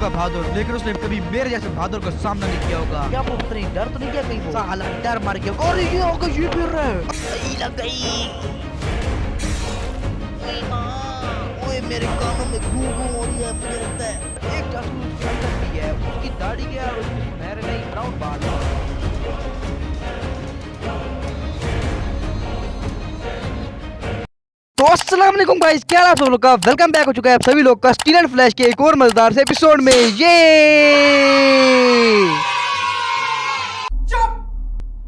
होगा बहादुर, लेकिन उसने कभी मेरे जैसे बहादुर का सामना नहीं किया होगा। क्या वो उतनी डर तो नहीं किया कहीं वो? साला डर मार गया। और ये होगा, ये फिर रहा है। सही लग गई। ओए माँ, ओए मेरे कानों में गूं गूं हो रही है, मुझे लगता है एक जासूस अंदर भी है, उसकी दाढ़ी गया और उसकी सुनहरे नहीं ब्राउन बाल है। तो अस्सलाम वालेकुम गाइस, क्या हाल है आप सब लोग का। वेलकम बैक हो चुका है आप सभी लोग का स्टील एंड फ्लैश के एक और मजेदार से एपिसोड में। ये चुप,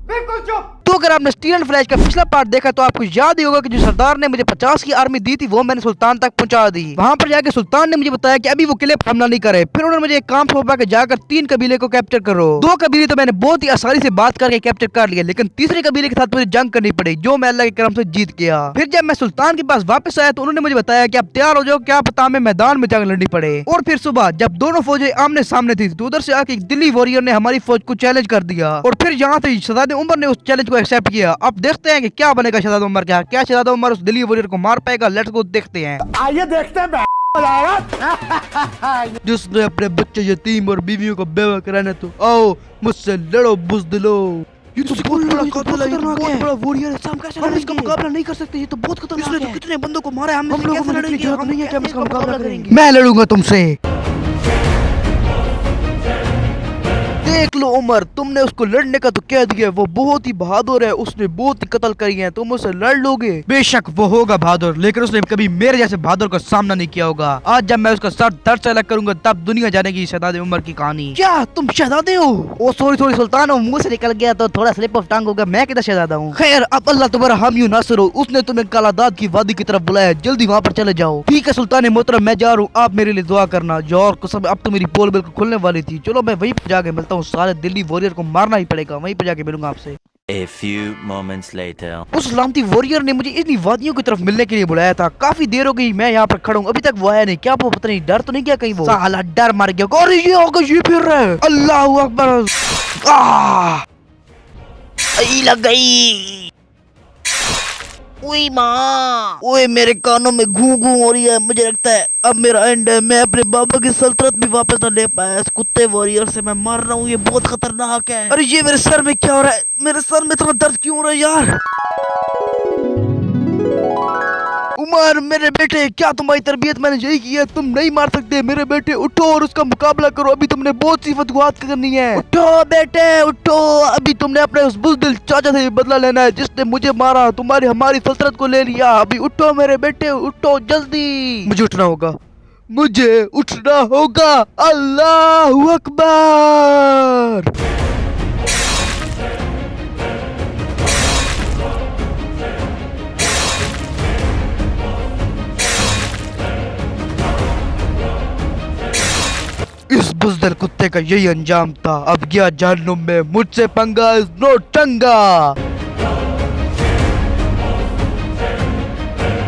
बिल्कुल चुप। तो अगर आपने स्टील एंड फ्लैश का पिछला पार्ट देखा तो आपको याद ही होगा कि जो सरदार ने मुझे 50 की आर्मी दी थी वो मैंने सुल्तान तक पहुंचा दी। वहां पर जाके सुल्तान ने मुझे बताया कि अभी वो किले पर हमला नहीं करे। फिर उन्होंने मुझे एक काम सौंपा कि जाकर 3 कबीले को कैप्चर करो। 2 कबीले तो मैंने बहुत ही आसानी से बात करके कैप्चर कर लिया, लेकिन तीसरे कबीले के साथ मुझे जंग करनी पड़ी, जो मैं अल्लाह के करम से जीत गया। फिर जब मैं सुल्तान के पास वापस आया तो उन्होंने मुझे बताया कि आप तैयार हो जाओ, क्या पता हमें मैदान में जंग लड़नी पड़े। और फिर सुबह जब दोनों फौजें आमने सामने थी तो उधर से आके एक दिल्ली वॉरियर ने हमारी फौज को चैलेंज कर दिया। और फिर यहाँ से शहजादे उमर ने उस चैलेंज को एक्सेप्ट किया। अब देखते हैं कि क्या बनेगा शहजादा उमर का। क्या शहजादा उमर उस दिल्ली वॉरियर को मार पाएगा? लेट्स गो, देखते हैं। आइए देखते हैं। जिसने अपने बच्चे यतीम और बीवियों को बेवा कराना, तो आओ मुझसे लड़ो बुज़दिलो। ये तो बहुत बड़ा कातिल है, बहुत बड़ा वॉरियर है। हम इसका मुकाबला नहीं कर सकते, ये तो बहुत खतरनाक है। इसने तो कितने बंदों को मारा है, हम लोगों को लड़ने की जरूरत नहीं है कि हम इसका मुकाबला करेंगे। मैं लड़ूंगा तुमसे। देख लो उमर, तुमने उसको लड़ने का तो कह दिया, वो बहुत ही बहादुर है, उसने बहुत ही कत्ल करी है, तुम उससे लड़ लोगे? बेशक वो होगा बहादुर, लेकिन उसने कभी मेरे जैसे बहादुर का सामना नहीं किया होगा। आज जब मैं उसका सर धड़ से अलग करूंगा तब दुनिया जानेगी शहजादे उमर की कहानी। क्या तुम शहजादे हो? ओ सॉरी सॉरी सुल्तान, हो मुंह से निकल गया तो थोड़ा स्लिप ऑफ टंग होगा। मैं किधर शहजादा हूँ? खैर, अब अल्लाह तुम्हारा हामी नासिर हो, उसने तुम्हें कालादाद की वादी की तरफ बुलाया, जल्दी वहाँ पर चले जाओ। ठीक है सुल्तान मोहतरम, मैं जा रहा हूँ, आप मेरे लिए दुआ करना। यार कसम, अब तो मेरी पोल बिल्कुल खुलने वाली थी। चलो मैं वहीं पर जाके मिलता हूँ, सारे दिल्ली वॉरियर को मारना ही पड़ेगा, वहीं पर जाके मिलूंगा आपसे। A few moments later. उस लानती वॉरियर ने मुझे इतनी वादियों की तरफ मिलने के लिए बुलाया था। काफी देर हो गई मैं यहाँ पर खड़ा हूँ, अभी तक वो आया नहीं। क्या वो पता नहीं डर तो नहीं गया कहीं वो? साला डर मार गया। और ये होगा, ये फिर रहा है। अल्लाह अकबर। सही लग गई। ओए माँ, ओए मेरे कानों में गूं गूं हो रही है, मुझे लगता है अब मेरा एंड है। मैं अपने बाबा की सल्तनत भी वापस न ले पाया, इस कुत्ते वॉरियर से मैं मर रहा हूँ, ये बहुत खतरनाक है। अरे ये मेरे सर में क्या हो रहा है? मेरे सर में इतना दर्द क्यों हो रहा है यार? उमर मेरे बेटे, क्या तुम्हारी तरबियत मैंने यही की है? तुम नहीं मार सकते मेरे बेटे, उठो और उसका मुकाबला करो। अभी तुमने बहुत सी फतवात करनी है। उठो बेटे उठो, अभी तुमने अपने उस बुज़दिल चाचा से बदला लेना है जिसने मुझे मारा, तुम्हारी हमारी सल्तनत को ले लिया। अभी उठो मेरे बेटे, उठो जल्दी। मुझे उठना होगा, मुझे उठना होगा। अल्लाहू अकबर। इस बुज़दिल कुत्ते का यही अंजाम था। अब गया जहन्नुम में, मुझसे पंगा इज नो टंगा।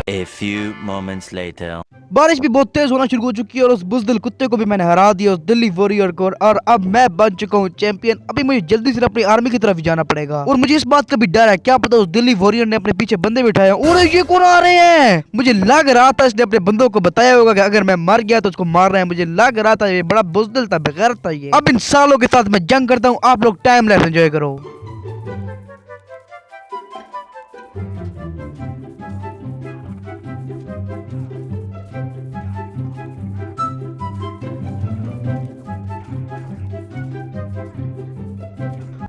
A few moments later. बारिश भी बहुत तेज होना शुरू हो चुकी है और उस बुज़दिल कुत्ते को भी मैंने हरा दिया, उस दिल्ली वॉरियर को, और अब मैं बन चुका हूँ चैंपियन। अभी मुझे जल्दी से अपनी आर्मी की तरफ जाना पड़ेगा और मुझे इस बात का भी डर है, क्या पता उस दिल्ली वॉरियर ने अपने पीछे बंदे बिठाए। और ये कौन आ रहे हैं? मुझे लग रहा था इसने अपने बंदों को बताया होगा कि अगर मैं मर गया तो उसको मार रहे हैं। मुझे लग रहा था ये बड़ा बुज़दिल था, बेगैर था ये। अब इन सालों के साथ मैं जंग करता हूँ, आप लोग टाइम लैप्स एंजॉय करो।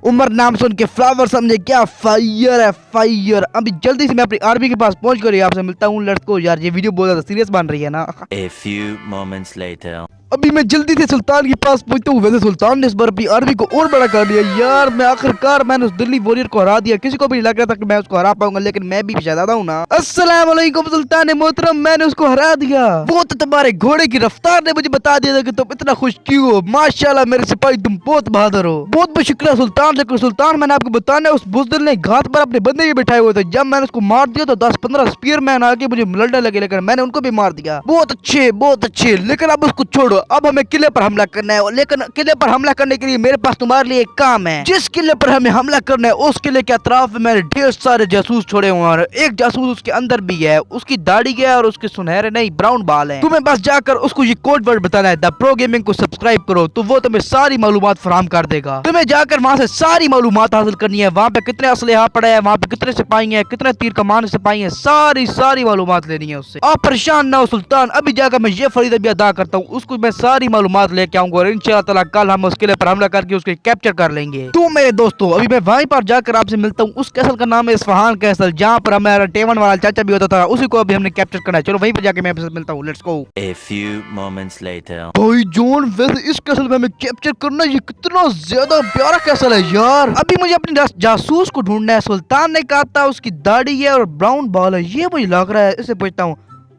उमर नाम सुन के फ्लावर समझे क्या? फायर है फायर। अभी जल्दी से मैं अपनी आर्मी के पास पहुंच कर आपसे मिलता हूँ। लड़को यार, ये वीडियो बहुत ज्यादा सीरियस बन रही है ना। A few moments later. अभी मैं जल्दी से सुल्तान के पास पहुंचता हूँ। वैसे सुल्तान ने इस बार अपनी आर्मी को और बड़ा कर दिया यार। मैं आखिरकार मैंने उस दिल्ली वॉरियर को हरा दिया। किसी को भी नहीं लग रहा था कि मैं उसको हरा पाऊंगा, लेकिन मैं भी शहजादा हूँ ना। अस्सलाम वालेकुम सुल्तान मोहतरम, मैंने उसको हरा दिया। वो तो तुम्हारे घोड़े की रफ्तार ने मुझे बता दिया था कि तुम इतना खुश क्यों हो। माशाल्लाह मेरे सिपाही, तुम बहुत बहादुर हो। बहुत बहुत शुक्रिया सुल्तान। लेकिन सुल्तान, मैंने आपको बताना, उस बुज़दिल ने घात पर अपने बंदे भी बिठाए हुए थे। जब मैंने उसको मार दिया तो 10-15 स्पीयर मैन आके मुझे लड़ने लगे, लेकिन मैंने उनको भी मार दिया। बहुत अच्छे बहुत अच्छे, लेकिन अब उसको छोड़ो, अब हमें किले पर हमला करना है, लेकिन किले पर हमला करने के लिए मेरे पास तुम्हारे लिए एक काम है। जिस किले पर हमें हमला करना है उस किले के अतराफ में मैंने ढेर सारे जासूस छोड़े हुए हैं। एक जासूस उसके अंदर भी है, उसकी दाढ़ी है और उसके सुनहरे नहीं ब्राउन बाल है। तुम्हें बस जाकर उसको ये कोड वर्ड बताना है, द प्रो गेमिंग को सब्सक्राइब करो, तो वो तुम्हें सारी मालूमात फराहम कर देगा। तुम्हें जाकर वहाँ से सारी मालूमात हासिल करनी है, वहाँ पे कितने असलहा पड़े हैं, वहाँ पे कितने सिपाही हैं, कितने तीर कमान सिपाही हैं, सारी मालूमात लेनी है उससे। आप परेशान ना हो सुल्तान, अभी जाकर मैं ये फरीदा भी अदा करता हूँ, उसको मैं सारी मालूमात लेके आऊंगा और इंशाअल्लाह ताला कल हम उस किले पर हमला करके उसके कैप्चर कर लेंगे। तो मेरे दोस्तों अभी मैं वहीं पर जाकर आपसे मिलता हूँ। उस कैसल का नाम है इस्फहान कैसल, जहाँ पर हमारा टेवन वाला चाचा भी होता था, उसी को अभी हमने कैप्चर करना है। चलो वहीं पर जाके मैं आपसे मिलता हूँ, let's go. A few moments later. भाई जॉन, वैसे इस कैसल में हमें कैप्चर करना ये कितना ज्यादा प्यारा कैसल है यार। अभी मुझे अपने जासूस को ढूंढना है। सुल्तान ने कहा था उसकी दाढ़ी है और ब्राउन बाल है, ये मुझे लग रहा है। इससे पूछता हूँ,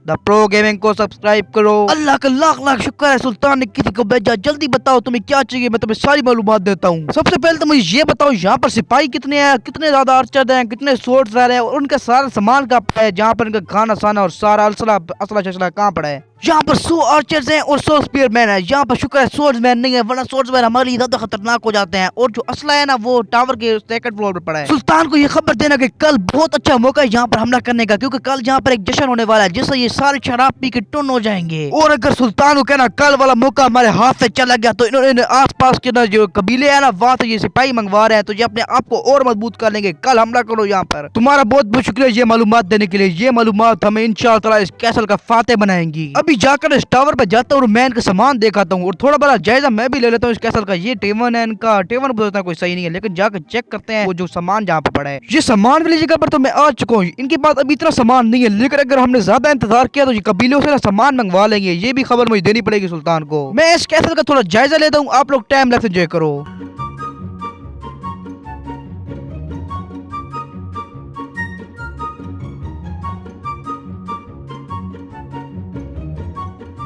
द प्रो गेमिंग को सब्सक्राइब करो। अल्लाह का लाख लाख शुक्र है, सुल्तान ने किसी को भेजा। जल्दी बताओ तुम्हें क्या चाहिए, मैं तुम्हें सारी मालूमात देता हूँ। सबसे पहले तो मुझे ये बताओ यहाँ पर सिपाही कितने हैं, कितने ज्यादा आर्चर हैं, कितने सोर्ड्स हैं और उनका सारा सामान कहाँ पड़ा है, जहाँ पर उनका खाना साना और सारा असला शसला कहाँ पड़ा है। यहाँ पर 100 आर्चर्स हैं और 100 स्पीयरमैन है। यहाँ पर शुक्र है सोर्ड्समैन नहीं है, वरना सोर्ड्समैन हमारे लिए ज्यादा खतरनाक हो जाते हैं। और जो असला है ना वो टावर के सेकंड फ्लोर पर पड़ा है। सुल्तान को ये खबर देना कि कल बहुत अच्छा मौका है यहाँ पर हमला करने का, क्योंकि कल यहाँ पर एक जश्न होने वाला है जिससे ये सारे शराब पी के टुन हो जाएंगे। और अगर सुल्तान को कहना कल वाला मौका हमारे हाथ से चला गया तो इन्होंने आस पास के ना जो कबीले है ना वहाँ से ये सिपाही मंगवा रहे हैं, तो ये अपने आप को और मजबूत कर लेंगे। कल हमला करो यहाँ पर। तुम्हारा बहुत बहुत शुक्रिया ये मालूमात देने के लिए। ये मालूमात हमें इंशाअल्लाह इस कैसल का फाते बनाएंगी। अभी जाकर इस टावर पर जाता हूँ और मैं इनका सामान दिखाता हूँ और थोड़ा बड़ा जायजा मैं भी ले लेता हूँ इस कैसल का। ये टेवन है इनका, टेवन बोलता है कोई सही नहीं है, लेकिन जाकर चेक करते हैं वो जो सामान जहाँ पे पड़ा है। ये सामान वाली जगह पर तो मैं आ चुका हूँ, इनके पास अभी इतना सामान नहीं है, लेकिन अगर हमने ज्यादा इंतजार किया तो ये कबीलों से ना सामान मंगवा लेंगे। ये भी खबर मुझे देनी पड़ेगी सुल्तान को। मैं इस कैसल का थोड़ा जायजा लेता हूँ, आप लोग टाइम लैप्स एंजॉय करो।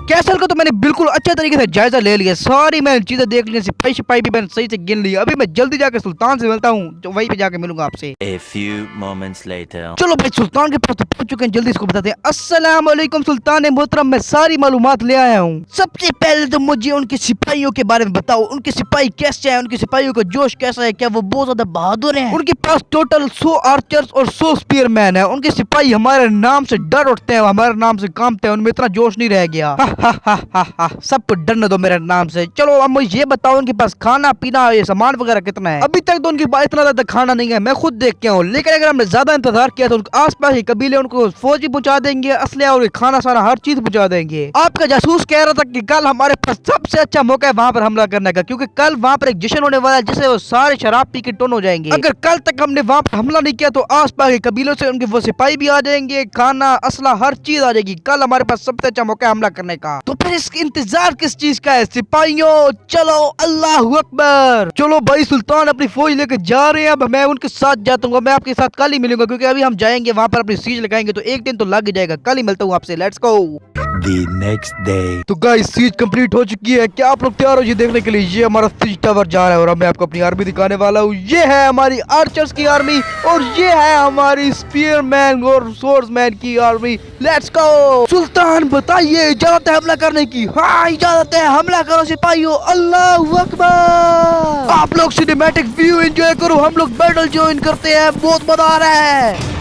कैसल को तो मैंने बिल्कुल अच्छे तरीके से जायजा ले लिया, सारी मैंने चीजें देख ली, सिपाही भी मैंने सही से गिन लिया। अभी मैं जल्दी जाकर सुल्तान से मिलता हूँ, जो वहीं पे जाके मिलूंगा आपसे। A few moments later. चलो भाई सुल्तान के पास तो पहुंच चुके हैं, जल्दी इसको बताते हैं। अस्सलाम वालेकुम सुल्तान मोहतरम, मैं सारी मालूमात ले आया हूँ। सबसे पहले तो मुझे उनके सिपाहियों के बारे में बताओ, उनके सिपाही कैसे हैं, उनके सिपाहियों का जोश कैसा है, क्या वो बहुत ज्यादा बहादुर हैं? उनके पास टोटल 100 आर्चर्स और 100 स्पीयरमैन है। उनके सिपाही हमारे नाम से डर उठते हैं, हमारे नाम से कांपते हैं, उनमें इतना जोश नहीं रह गया। सबको डरने दो मेरे नाम से। चलो अब मुझे ये बताओ उनके पास खाना पीना ये सामान वगैरह कितना है? अभी तक तो उनके पास इतना ज्यादा खाना नहीं है, मैं खुद देख के हूँ, लेकिन अगर हमने ज्यादा इंतजार किया तो आस पास के कबीले उनको फौजी पहुंचा देंगे, असले और खाना सारा हर चीज पहुंचा देंगे। आपका जासूस कह रहा था कि कल हमारे पास सबसे अच्छा मौका है वहाँ पर हमला करने का, क्योंकि कल वहाँ पर एक जश्न होने वाला है जिससे वो सारे शराब पी के टुन हो जाएंगे। अगर कल तक हमने वहाँ पर हमला नहीं किया तो आस पास के कबीलों से उनके वो सिपाही भी आ जाएंगे, खाना असला हर चीज आ जाएगी। कल हमारे पास सबसे अच्छा मौका है हमला करने का, तो फिर इसका इंतजार किस चीज का है? सिपाहियों चलो, अल्लाह अकबर। चलो भाई सुल्तान अपनी फौज लेकर जा रहे हैं, अब मैं उनके साथ जाता हूँ। मैं आपके साथ कल ही मिलूंगा, क्योंकि अभी हम जाएंगे वहाँ पर अपनी सीज लगाएंगे तो एक दिन तो लग जाएगा। कल ही मिलता हूँ आपसे, let's go. The next day. तो गाइस सीज कंप्लीट हो चुकी है, क्या आप लोग तैयार हो ये देखने के लिए? ये हमारा सीज टावर जा रहा है और अब मैं आपको अपनी आर्मी दिखाने वाला हूँ। ये है हमारी आर्चर्स की आर्मी और ये है हमारी स्पीयरमैन और सोर्समैन की आर्मी। Let's go. सुल्तान बताइए इजाजत है हमला करने की? हाँ इजाजत है, हमला करो सिपाहियों, अल्लाह अकबर। आप लोग सिनेमैटिक व्यू एंजॉय करो, हम लोग बैटल ज्वाइन करते हैं, बहुत मजा आ रहा है।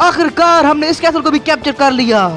आखिरकार हमने इस कैसल को भी कैप्चर कर लिया।